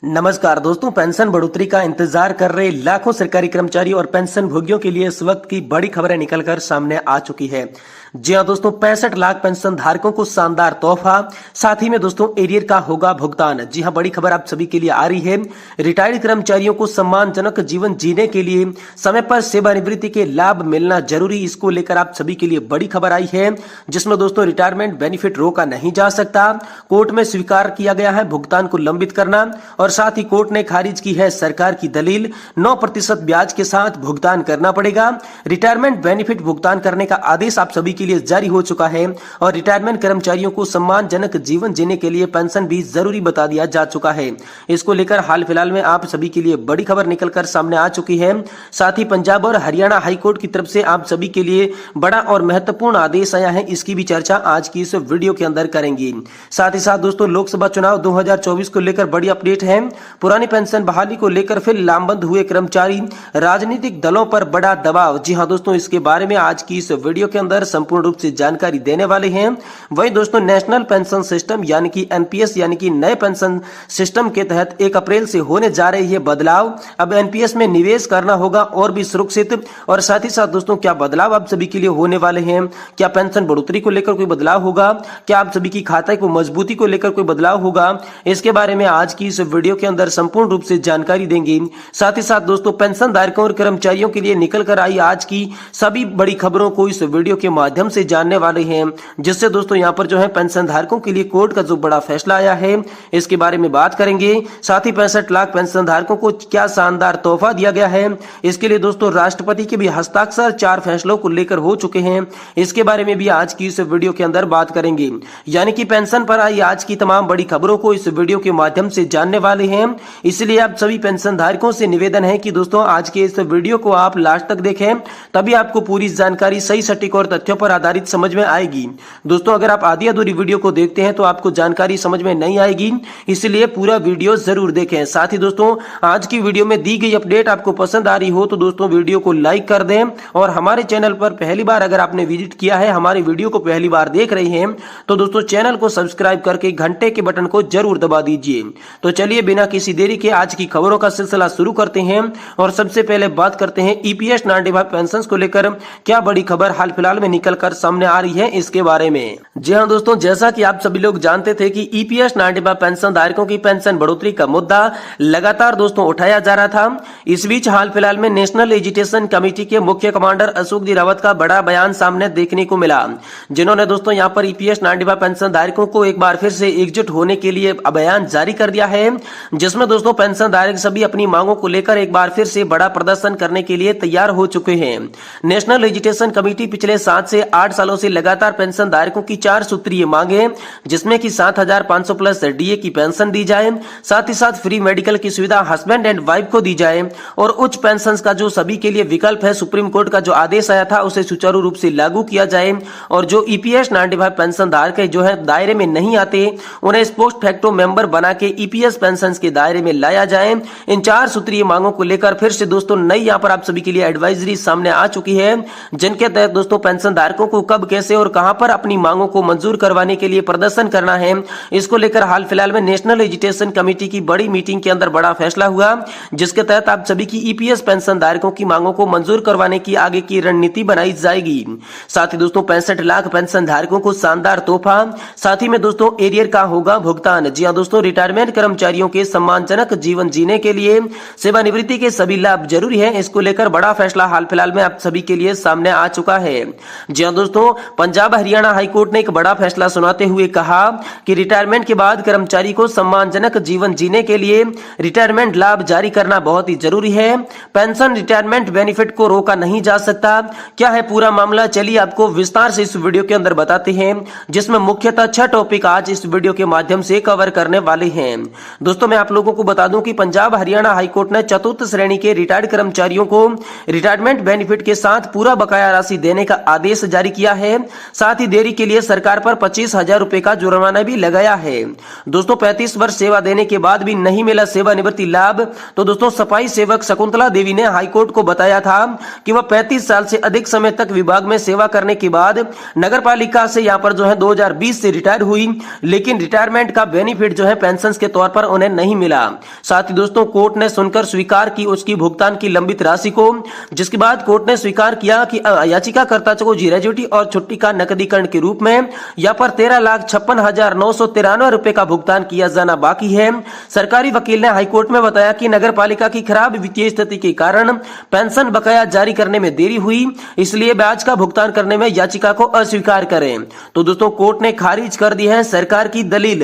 नमस्कार दोस्तों, पेंशन बढ़ोतरी का इंतजार कर रहे लाखों सरकारी कर्मचारी और पेंशन भोगियों के लिए इस वक्त की बड़ी खबरें निकलकर सामने आ चुकी है। जी हां दोस्तों, 65 लाख पेंशन धारकों को शानदार तोहफा, साथ ही में दोस्तों एरियर का होगा भुगतान। जी हां, बड़ी खबर आप सभी के लिए आ रही है। रिटायर्ड कर्मचारियों को सम्मानजनक जीवन जीने के लिए समय पर सेवानिवृत्ति के लाभ मिलना जरूरी, इसको लेकर आप सभी के लिए बड़ी खबर आई है, जिसमें दोस्तों रिटायरमेंट बेनिफिट रोका नहीं जा सकता। कोर्ट में स्वीकार किया गया है भुगतान को लंबित करना, और साथ ही कोर्ट ने खारिज की है सरकार की दलील, 9% ब्याज के साथ भुगतान करना पड़ेगा। रिटायरमेंट बेनिफिट भुगतान करने का आदेश आप सभी के लिए जारी हो चुका है, और रिटायरमेंट कर्मचारियों को सम्मानजनक जीवन जीने के लिए पेंशन भी जरूरी बता दिया जा चुका है। इसको लेकर हाल फिलहाल में आप सभी के लिए बड़ी खबर निकलकर सामने आ चुकी है। साथ ही पंजाब और हरियाणा हाईकोर्ट की तरफ से आप सभी के लिए बड़ा और महत्वपूर्ण आदेश आया है, इसकी भी चर्चा आज की इस वीडियो के अंदर करेंगे। साथ ही साथ दोस्तों लोकसभा चुनाव 2024 को लेकर बड़ी अपडेट है। पुरानी पेंशन बहाली को लेकर फिर लामबंद हुए कर्मचारी, राजनीतिक दलों पर बड़ा दबाव। जी हां दोस्तों, इसके बारे में आज की इस वीडियो के अंदर संपूर्ण रूप से जानकारी देने वाले हैं। वहीं दोस्तों नेशनल पेंशन सिस्टम यानी कि एनपीएस यानी कि नए पेंशन सिस्टम के तहत 1 अप्रैल से होने जा रही है बदलाव। अब एनपीएस में निवेश करना होगा और भी सुरक्षित, और साथ ही साथ दोस्तों क्या बदलाव आप सभी के लिए होने वाले हैं। क्या पेंशन बढ़ोतरी को लेकर कोई बदलाव होगा, क्या आप सभी की खाते को मजबूती को लेकर कोई बदलाव होगा, इसके बारे में आज की इस वीडियो के अंदर संपूर्ण रूप से जानकारी देंगे। साथ ही साथ दोस्तों पेंशन धारकों और कर्मचारियों के लिए निकल कर आई आज की सभी बड़ी खबरों को इस वीडियो के माध्यम से जानने वाले हैं, जिससे दोस्तों यहां पर जो है पेंशन धारकों के लिए कोर्ट का जो बड़ा फैसला आया है इसके बारे में बात करेंगे। साथ ही 65 लाख पेंशन धारकों को क्या शानदार तोहफा दिया गया है, इसके लिए दोस्तों राष्ट्रपति के भी हस्ताक्षर 4 फैसलों को लेकर हो चुके हैं, इसके बारे में भी आज की इस वीडियो के अंदर बात करेंगे। यानी कि पेंशन पर आई आज की तमाम बड़ी खबरों को इस वीडियो के माध्यम से जानने वाले हैं। इसलिए आप सभी पेंशन धारकों से निवेदन है कि दोस्तों आज के इस वीडियो को आप लास्ट तक देखें, तभी आपको पूरी जानकारी सही सटीक और तथ्यों पर आधारित समझ में आएगी। दोस्तों अगर आप आधी अधूरी वीडियो को देखते हैं तो आपको जानकारी समझ में नहीं आएगी, इसलिए पूरा वीडियो जरूर देखें। साथ ही दोस्तों आज की वीडियो में दी गई अपडेट आपको पसंद आ रही हो तो दोस्तों वीडियो को लाइक कर दें, और हमारे चैनल पर पहली बार अगर आपने विजिट किया है, हमारी वीडियो को पहली बार देख रहे हैं, तो दोस्तों चैनल को सब्सक्राइब करके घंटे के बटन को जरूर दबा दीजिए। तो चलिए बिना किसी देरी के आज की खबरों का सिलसिला शुरू करते हैं, और सबसे पहले बात करते हैं ईपीएस 95 पेंशन को लेकर क्या बड़ी खबर हाल फिलहाल में निकलकर सामने आ रही है इसके बारे में। जी हां दोस्तों, जैसा कि आप सभी लोग जानते थे कि ईपीएस 95 पेंशन धारकों की पेंशन बढ़ोतरी का मुद्दा लगातार दोस्तों उठाया जा रहा था। इस बीच हाल फिलहाल में नेशनल एजुकेशन कमेटी के मुख्य कमांडर अशोक जी रावत का बड़ा बयान सामने देखने को मिला, जिन्होंने दोस्तों यहां पर ईपीएस 95 पेंशन धारकों को एक बार फिर से एकजुट होने के लिए बयान जारी कर दिया है, जिसमें दोस्तों पेंशन धारक सभी अपनी मांगों को लेकर एक बार फिर से बड़ा प्रदर्शन करने के लिए तैयार हो चुके हैं। नेशनल एजुकेशन कमेटी पिछले 7 से 8 सालों से लगातार पेंशन धारकों की 4 सूत्रीय मांगे, जिसमें कि 7,500 प्लस डीए की पेंशन दी जाए, साथ ही साथ फ्री मेडिकल की सुविधा हस्बैंड एंड वाइफ को दी जाए, और उच्च पेंशन का जो सभी के लिए विकल्प है, सुप्रीम कोर्ट का जो आदेश आया था उसे सुचारू रूप से लागू किया जाए, और जो ईपीएस 95 पेंशन धारक जो है दायरे में नहीं आते उन्हें पोस्ट फैक्टो मेंबर बना के ईपीएस पेंशन के दायरे में लाया जाए। इन 4 सूत्रीय मांगों को लेकर फिर से दोस्तों नई यहां पर आप सभी के लिए एडवाइजरी सामने आ चुकी है, जिनके तहत दोस्तों पेंशन धारकों को कब कैसे और कहां पर अपनी मांगों को मंजूर करवाने के लिए प्रदर्शन करना है, इसको लेकर हाल फिलहाल में नेशनल एजुकेशन कमेटी की बड़ी मीटिंग के अंदर बड़ा फैसला हुआ, जिसके तहत आप सभी की ईपीएस पेंशन धारकों की मांगों को मंजूर करवाने की आगे की रणनीति बनाई जाएगी। साथ ही दोस्तों 65 लाख पेंशन धारकों को शानदार तोहफा, साथ ही में दोस्तों एरियर का होगा भुगतान। जी हां दोस्तों, रिटायरमेंट कर्मचारियों के सम्मानजनक जीवन जीने के लिए सेवानिवृत्ति के सभी लाभ जरूरी है, इसको लेकर बड़ा फैसला हाल फिलहाल में आप सभी के लिए सामने आ चुका है। जी हां दोस्तों, पंजाब हरियाणा हाईकोर्ट ने एक बड़ा फैसला सुनाते हुए कहा कि रिटायरमेंट के बाद कर्मचारी को सम्मानजनक जीवन जीने के लिए रिटायरमेंट लाभ जारी करना बहुत ही जरूरी है। पेंशन रिटायरमेंट बेनिफिट को रोका नहीं जा सकता। क्या है पूरा मामला, चलिए आपको विस्तार से इस वीडियो के अंदर बताते हैं, जिसमें मुख्यतः 6 टॉपिक आज इस वीडियो के माध्यम से कवर करने वाले हैं। दोस्तों मैं आप लोगों को बता दूं कि पंजाब हरियाणा हाईकोर्ट ने चतुर्थ श्रेणी के रिटायर्ड कर्मचारियों को रिटायरमेंट बेनिफिट के साथ पूरा बकाया राशि देने का आदेश जारी किया है। साथ ही देरी के लिए सरकार पर 25,000 रुपए का जुर्माना भी लगाया है। दोस्तों 35 वर्ष सेवा देने के बाद भी नहीं मिला सेवानिवृत्ति लाभ। तो दोस्तों सफाई सेवक शकुंतला देवी ने हाईकोर्ट को बताया था कि वह 35 साल से अधिक समय तक विभाग में सेवा करने के बाद नगर पालिका से यहाँ पर 2020 से रिटायर हुई, लेकिन रिटायरमेंट का बेनिफिट पेंशन के तौर पर उन्हें नहीं मिला। साथ ही दोस्तों कोर्ट ने सुनकर स्वीकार की उसकी भुगतान की लंबित राशि को, जिसके बाद कोर्ट ने स्वीकार किया कि याचिकाकर्ता को ग्रेजुएटी और छुट्टी का नकदीकरण के रूप में यहाँ पर 13,56,993 रुपए का भुगतान किया जाना बाकी है। सरकारी वकील ने हाईकोर्ट में बताया कि नगर पालिका की खराब वित्तीय स्थिति के कारण पेंशन बकाया जारी करने में देरी हुई, इसलिए ब्याज का भुगतान करने में याचिका को अस्वीकार करें। तो दोस्तों कोर्ट ने खारिज कर दी है सरकार की दलील।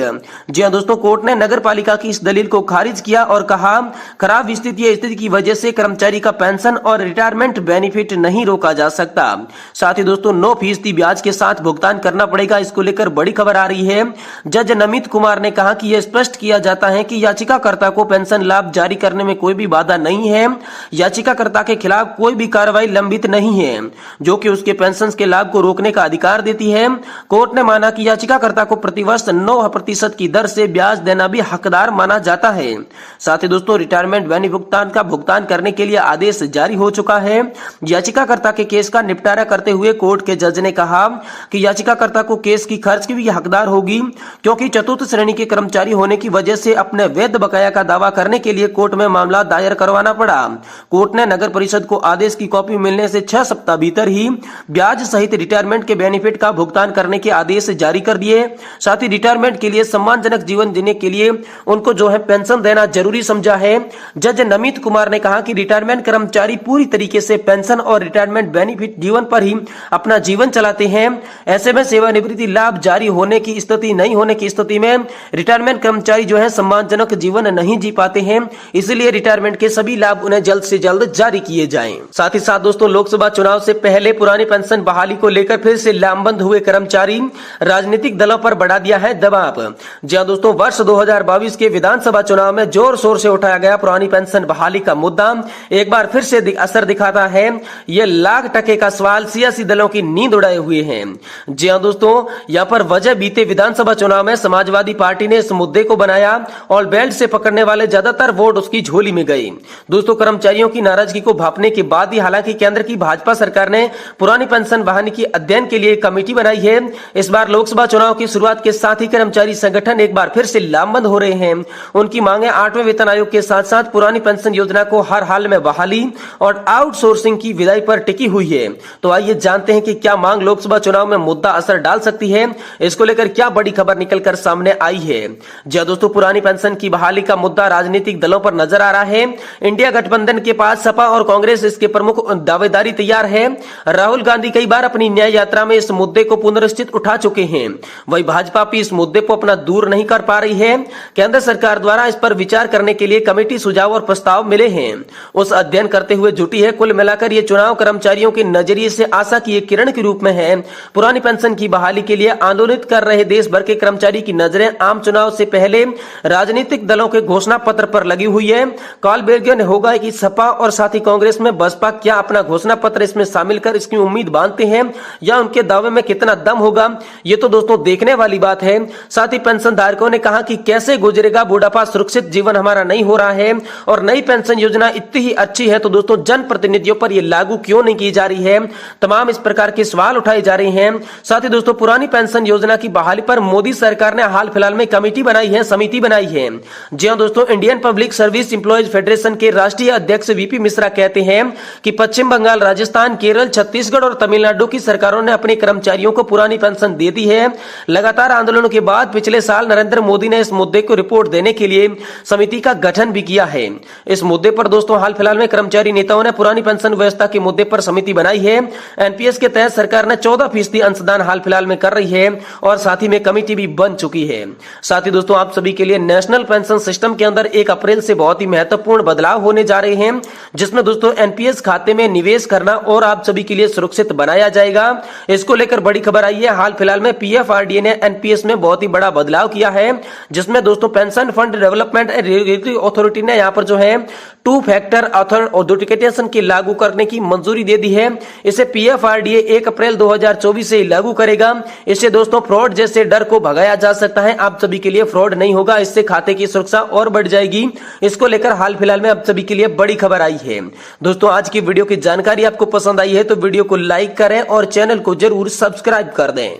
जी हां दोस्तों, कोर्ट ने नगर पालिका की इस दलील को खारिज किया और कहा खराब वित्तीय स्थिति की वजह से कर्मचारी का पेंशन और रिटायरमेंट बेनिफिट नहीं रोका जा सकता। साथ ही दोस्तों 9% ब्याज के साथ भुगतान करना पड़ेगा। इसको लेकर बड़ी खबर आ रही है। जज नमित कुमार ने कहा कि यह स्पष्ट किया जाता है कि याचिकाकर्ता को पेंशन लाभ जारी करने में कोई भी बाधा नहीं है। याचिकाकर्ता के खिलाफ कोई भी कार्रवाई लंबित नहीं है जो कि उसके पेंशन के लाभ को रोकने का अधिकार देती है। कोर्ट ने माना कि याचिकाकर्ता को प्रतिवर्ष 9% की दर से ब्याज देना भी हकदार माना जाता है। साथ ही दोस्तों रिटायरमेंट बेनिफिट भुगतान का भुगतान करने के लिए आदेश जारी हो चुका है। याचिकाकर्ता के केस का निपटारा करते हुए कोर्ट के जज ने कहा कि याचिकाकर्ता को केस की खर्च की भी हकदार होगी, क्योंकि चतुर्थ श्रेणी के कर्मचारी होने की वजह से अपने वैध बकाया का दावा करने के लिए कोर्ट में मामला दायर करवाना पड़ा। कोर्ट ने नगर परिषद को आदेश की कॉपी मिलने से 6 सप्ताह भीतर ही ब्याज सहित रिटायरमेंट के बेनिफिट का भुगतान करने के आदेश जारी कर दिए। साथ ही रिटायरमेंट के लिए सम्मानजनक जीवन जीने के लिए उनको पेंशन देना जरूरी समझा है। जज नमित कुमार ने कहा कि रिटायरमेंट कर्मचारी पूरी तरीके से पेंशन और रिटायरमेंट बेनिफिट जीवन पर ही अपना जीवन चलाते हैं। ऐसे में सेवानिवृत्ति लाभ जारी होने की स्थिति नहीं होने की स्थिति में रिटायरमेंट कर्मचारी सम्मानजनक जीवन नहीं जी पाते हैं। इसलिए रिटायरमेंट के सभी लाभ उन्हें जल्द से जल्द जारी किए जाएं। साथ ही साथ दोस्तों लोकसभा चुनाव से पहले पुरानी पेंशन बहाली को लेकर फिर से लामबंद हुए कर्मचारी राजनीतिक दलों पर बढ़ा दिया है दबाव। जी हां दोस्तों, वर्ष 2022 के विधानसभा चुनाव में जोर शोर से उठाया गया पुरानी पेंशन बहाली का मुद्दा एक बार फिर से असर दिखाता है। यह लाख टके का सवाल सियासी दलों की नींद उड़ाए हुए हैं। जी हां दोस्तों, यहाँ पर वजह बीते विधानसभा चुनाव में समाजवादी पार्टी ने इस मुद्दे को बनाया और बेल्ट से पकड़ने वाले ज्यादातर वोट उसकी झोली में गए। दोस्तों कर्मचारियों की नाराजगी को भांपने के बाद ही हालांकि केंद्र की भाजपा सरकार ने पुरानी पेंशन बहाली की अध्ययन के लिए एक कमेटी बनाई है। इस बार लोकसभा चुनाव की शुरुआत के साथ ही कर्मचारी संगठन एक बार फिर से लामबंद हो रहे हैं। उनकी मांगे 8वें वेतन आयोग के साथ साथ पुरानी पेंशन योजना को हर हाल में बहाली और आउटसोर्सिंग की विदाई पर टिकी हुई है। तो आइए जानते हैं कि क्या मांग लोकसभा चुनाव में मुद्दा असर डाल सकती है। इसको लेकर क्या बड़ी खबर निकलकर सामने आई है। जी दोस्तों, पुरानी पेंशन की बहाली का मुद्दा राजनीतिक दलों पर नजर आ रहा है। इंडिया गठबंधन के पास सपा और कांग्रेस इसके प्रमुख दावेदारी तैयार है। राहुल गांधी कई बार अपनी न्याय यात्रा में इस मुद्दे को पुनर्स्थित उठा चुके हैं। वही भाजपा भी इस मुद्दे को अपना दूर नहीं कर पा रही है। केंद्र सरकार द्वारा इस पर विचार करने के लिए कमेटी सुझाव और प्रस्ताव मिले हैं, उस अध्ययन करते हुए जुटी है। कुल मिलाकर ये चुनाव कर्मचारियों के नजरिए से आशा की एक किरण के रूप में है। पुरानी पेंशन की बहाली के लिए आंदोलित कर रहे देश भर के कर्मचारी की नजरें आम चुनाव से पहले राजनीतिक दलों के घोषणा पत्र पर लगी हुई है। काल बेग्य होगा कि सपा और साथ ही कांग्रेस में बसपा क्या अपना घोषणा पत्र इसमें शामिल कर इसकी उम्मीद बांधते हैं या उनके दावे में कितना दम होगा, ये तो दोस्तों देखने वाली बात है। साथ ही पेंशन धारकों ने कहा कि कैसे गुजरेगा बुढ़ापा, सुरक्षित जीवन हमारा नहीं हो रहा है और नई पेंशन योजना इतनी ही अच्छी है तो दोस्तों जन प्रतिनिधियों पर यह लागू क्यों नहीं की जा रही है। तमाम इस प्रकार के सवाल उठाए जा रहे हैं। साथ ही दोस्तों पुरानी पेंशन योजना की बहाली पर मोदी सरकार ने हाल फिलहाल में कमेटी बनाई है, समिति बनाई है। जी हां दोस्तों, Indian public service employees federation के राष्ट्रीय अध्यक्ष वीपी मिश्रा कहते हैं कि पश्चिम बंगाल, राजस्थान, केरल, छत्तीसगढ़ और तमिलनाडु की सरकारों ने अपने कर्मचारियों को पुरानी पेंशन दे दी है। लगातार आंदोलनों के बाद पिछले साल नरेंद्र मोदी ने इस मुद्दे को रिपोर्ट देने के लिए समिति का गठन भी किया है। इस मुद्दे पर दोस्तों हाल फिलहाल में कर्मचारी नेताओं ने पुरानी पेंशन व्यवस्था के मुद्दे पर समिति बनाई है। एनपीएस के तहत सरकार ने 14% अंशदान हाल फिलहाल में कर रही है और साथ ही में कमेटी भी बन चुकी है। साथ ही दोस्तों आप सभी के लिए नेशनल पेंशन सिस्टम के अंदर 1 अप्रैल से बहुत ही महत्वपूर्ण बदलाव होने जा रहे हैं, जिसमें दोस्तों एनपीएस खाते में निवेश करना और आप सभी के लिए सुरक्षित बनाया जाएगा। इसको लेकर बड़ी खबर आई है। हाल फिलहाल में पीएफआरडीए ने एनपीएस में बहुत ही बड़ा बदलाव किया है, जिसमें दोस्तों pension fund development and regulatory authority ने यहाँ पर 2 फैक्टर ऑथेंटिकेशन की लागू करने की मंजूरी दे दी है। इसे पीएफआरडीए लिए 1 अप्रैल 2024 से लागू करेगा। इससे दोस्तों फ्रॉड जैसे डर को भगाया जा सकता है। आप सभी के लिए फ्रॉड नहीं होगा, इससे खाते की सुरक्षा और बढ़ जाएगी। इसको लेकर हाल फिलहाल में आप सभी के लिए बड़ी खबर आई है। दोस्तों आज की वीडियो की जानकारी आपको पसंद आई है तो वीडियो को लाइक करें और चैनल को जरूर सब्सक्राइब कर दें।